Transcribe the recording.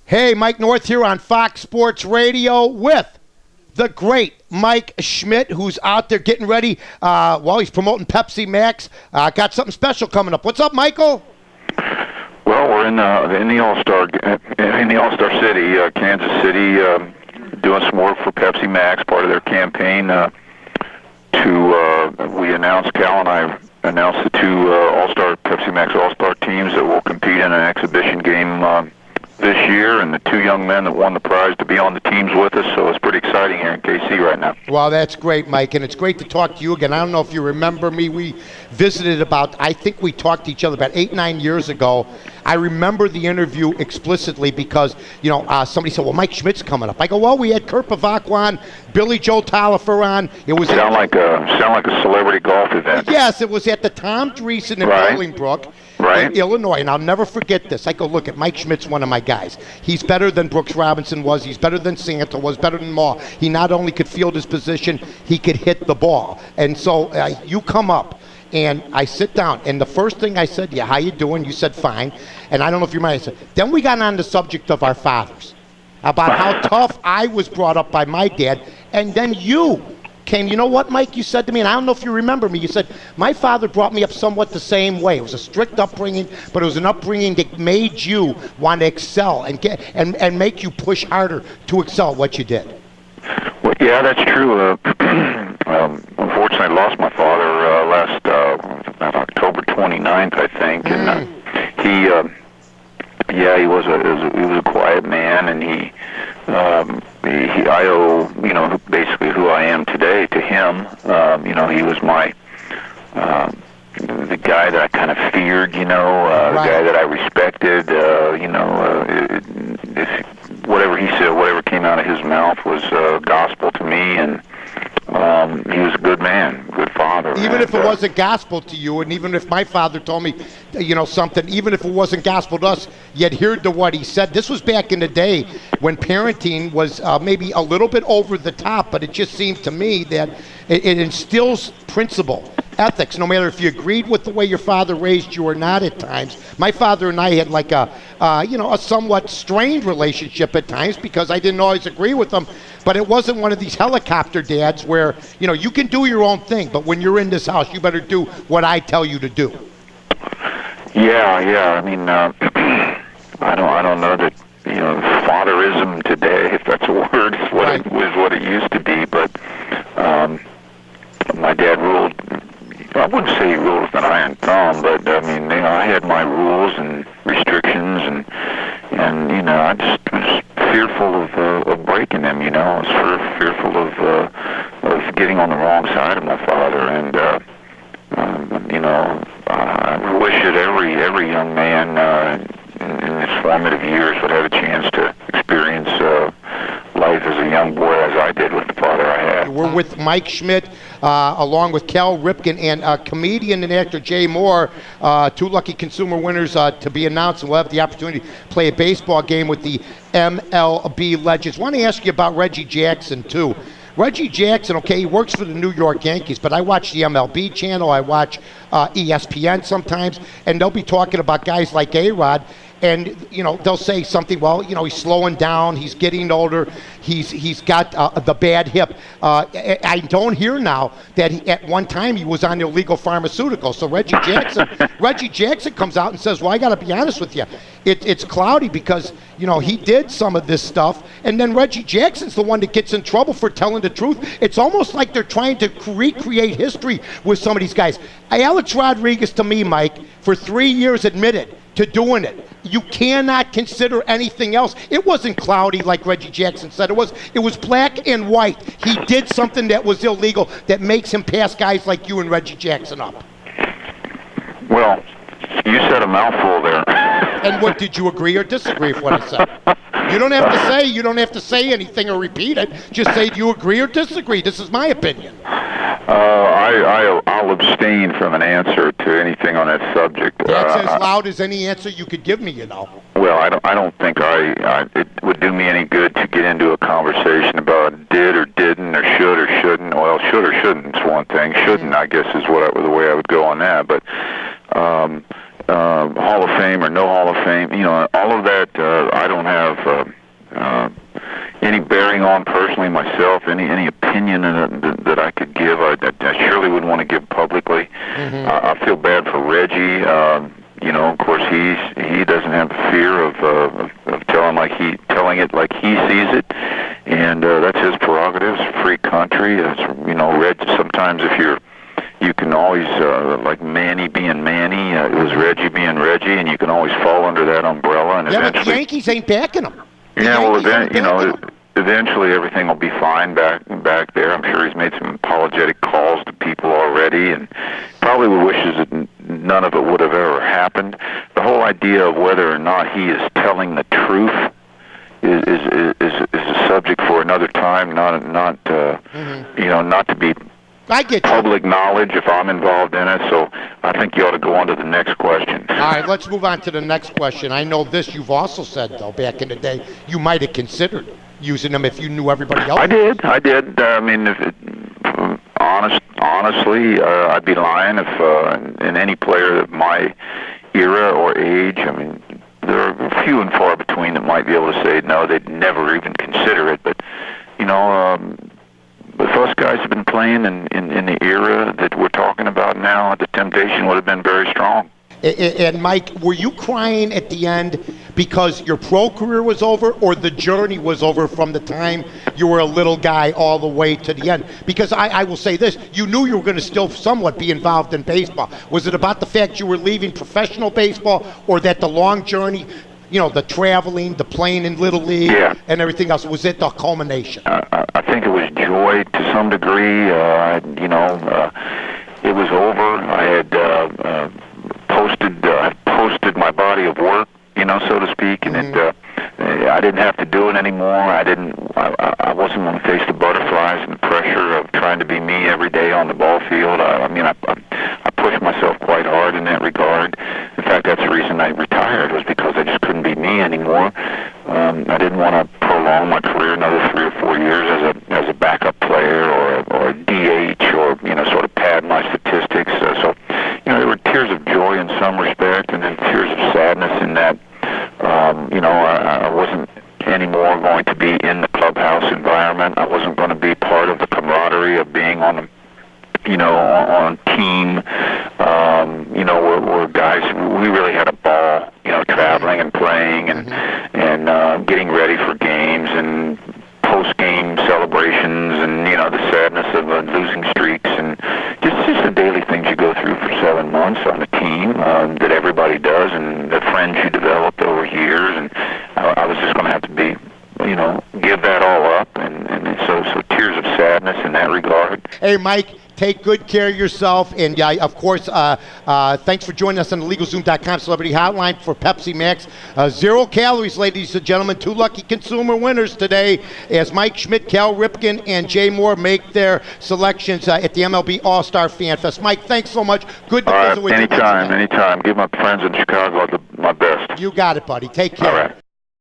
Hey, Mike North here on Fox Sports Radio with the great Mike Schmidt, who's out there getting ready. He's promoting Pepsi Max. Got something special coming up. What's up, Michael? Well, we're in the All-Star City, Kansas City, doing some work for Pepsi Max, part of their campaign. Cal and I announced the two Pepsi Max All-Star teams that will compete in an exhibition game this year, and the two young men that won the prize to be on the teams with us, so it's pretty exciting here in KC right now. Well, that's great, Mike, and it's great to talk to you again. I don't know if you remember me. We visited I think we talked to each other about 8-9 years ago. I remember the interview explicitly because, somebody said, well, Mike Schmidt's coming up. I go, well, we had Kurt Pavak on, Billy Joe Talifer on. It was sound like a celebrity golf event. Yes, it was at the Tom Dreesen in Bolingbrook. Right. In Illinois, and I'll never forget this. I go, look, Mike Schmidt's one of my guys. He's better than Brooks Robinson was. He's better than Santa was, better than Maw. He not only could field his position, he could hit the ball. And so you come up, and I sit down, and the first thing I said, how you doing? You said, fine. And I don't know if you remember, I said, then we got on the subject of our fathers, about how tough I was brought up by my dad, and then you came, you know what, Mike, you said to me, and I don't know if you remember me, you said, my father brought me up somewhat the same way. It was a strict upbringing, but it was an upbringing that made you want to excel and make you push harder to excel what you did. Well, yeah, that's true. Unfortunately, I lost my father last October 29th, I think, and he was a quiet man, and I owe, basically who I am today to him. He was the guy that I kind of feared, the guy that I respected, whatever he said, whatever came out of his mouth was gospel to me, and he was a good man, good father. Even if it wasn't gospel to you, and even if my father told me, something, even if it wasn't gospel to us, you adhered to what he said. This was back in the day when parenting was maybe a little bit over the top, but it just seemed to me that it instills principle, ethics, no matter if you agreed with the way your father raised you or not at times. My father and I had like a somewhat strained relationship at times because I didn't always agree with him, but it wasn't one of these helicopter dads where, you can do your own thing, but when you're in this house, you better do what I tell you to do. Yeah. I mean, I don't know that, fatherism today, if that's a word, is what it used to be, but my dad ruled. I wouldn't say he ruled with an iron thumb, but I mean, I had my rules and restrictions, and I just was fearful of breaking them. I was fearful of getting on the wrong side of my father, and I wish that every young man in his formative years would have a chance to experience life as a young boy, as I did with the father I had. We're with Mike Schmidt, along with Cal Ripken and comedian and actor Jay Moore, two lucky consumer winners to be announced, and we'll have the opportunity to play a baseball game with the MLB legends. I want to ask you about Reggie Jackson, too. Reggie Jackson, he works for the New York Yankees, but I watch the MLB channel, I watch ESPN sometimes, and they'll be talking about guys like A-Rod, and, they'll say something, he's slowing down, he's getting older, he's got the bad hip. I don't hear now that at one time he was on illegal pharmaceuticals. So Reggie Jackson comes out and says, well, I got to be honest with you. It's cloudy because, he did some of this stuff, and then Reggie Jackson's the one that gets in trouble for telling the truth. It's almost like they're trying to recreate history with some of these guys. Alex Rodriguez, to me, Mike, for 3 years admitted to doing it. You cannot consider anything else. It wasn't cloudy like Reggie Jackson said. It was black and white. He did something that was illegal that makes him pass guys like you and Reggie Jackson up. Well, you said a mouthful there. And what, did you agree or disagree with what I said? You don't have to say anything or repeat it. Just say, do you agree or disagree? This is my opinion. I'll abstain from an answer to anything on that subject. That's as loud as any answer you could give me, Well, I don't think it would do me any good to get into a conversation about did or didn't or should or shouldn't. Well, should or shouldn't is one thing. Shouldn't, I guess, is the way I would go on that. But Hall of Fame or no Hall of Fame, all of that, I don't have personally, myself, any opinion that I could give, I surely would want to give publicly. I feel bad for Reggie. Of course, he doesn't have the fear of telling it like he sees it, and that's his prerogative. It's a free country. Reggie. Sometimes you can always like Manny being Manny. It was Reggie being Reggie, and you can always fall under that umbrella. And but the Yankees ain't backing him. Eventually everything will be fine back there. I'm sure he's made some apologetic calls to people already, and probably wishes that none of it would have ever happened. The whole idea of whether or not he is telling the truth is a subject for another time. Not to be I get you. Public knowledge if I'm involved in it. So I think you ought to go on to the next question. All right, let's move on to the next question. I know this you've also said, though, back in the day, you might have considered using them if you knew everybody else. I did. I mean, honestly, I'd be lying if in any player of my era or age, I mean, there are few and far between that might be able to say no, they'd never even consider it. But, if us guys have been playing in the era that we're talking about now, the temptation would have been very strong. And Mike, were you crying at the end because your pro career was over, or the journey was over from the time you were a little guy all the way to the end? Because I will say this, you knew you were going to still somewhat be involved in baseball. Was it about the fact you were leaving professional baseball, or that the long journey, the traveling, the playing in Little League, and everything else, was it the culmination? I think it was joy to some degree. It was over. I had posted my body of work, so to speak, and I didn't have to do it anymore. I wasn't going to face the butterflies and the pressure of trying to be me every day on the ball field. I pushed myself quite hard in that regard. In fact, that's the reason I retired, was because I just couldn't be me anymore. I didn't want to prolong my career another 3 or 4 years as a backup player or a DH or sort of pad my statistics. So there were tears of joy in some respect, and then tears of sadness in that I wasn't anymore going to be in the clubhouse environment. I wasn't going to be part of the camaraderie of being on team. We're guys. We really had a ball, traveling and playing and getting ready for games and post-game celebrations and the sadness of losing streaks and just the daily things you go through for 7 months on a team that everybody does, and the friends you developed over years. And I was just going to have to be, give that all up, and so tears of sadness in that regard. Hey, Mike, take good care of yourself, and of course, thanks for joining us on the LegalZoom.com Celebrity Hotline for Pepsi Max. 0 calories, ladies and gentlemen. 2 lucky consumer winners today as Mike Schmidt, Cal Ripken, and Jay Moore make their selections at the MLB All-Star Fan Fest. Mike, thanks so much. Good to visit with you. Anytime. Give my friends in Chicago my best. You got it, buddy. Take care. All right.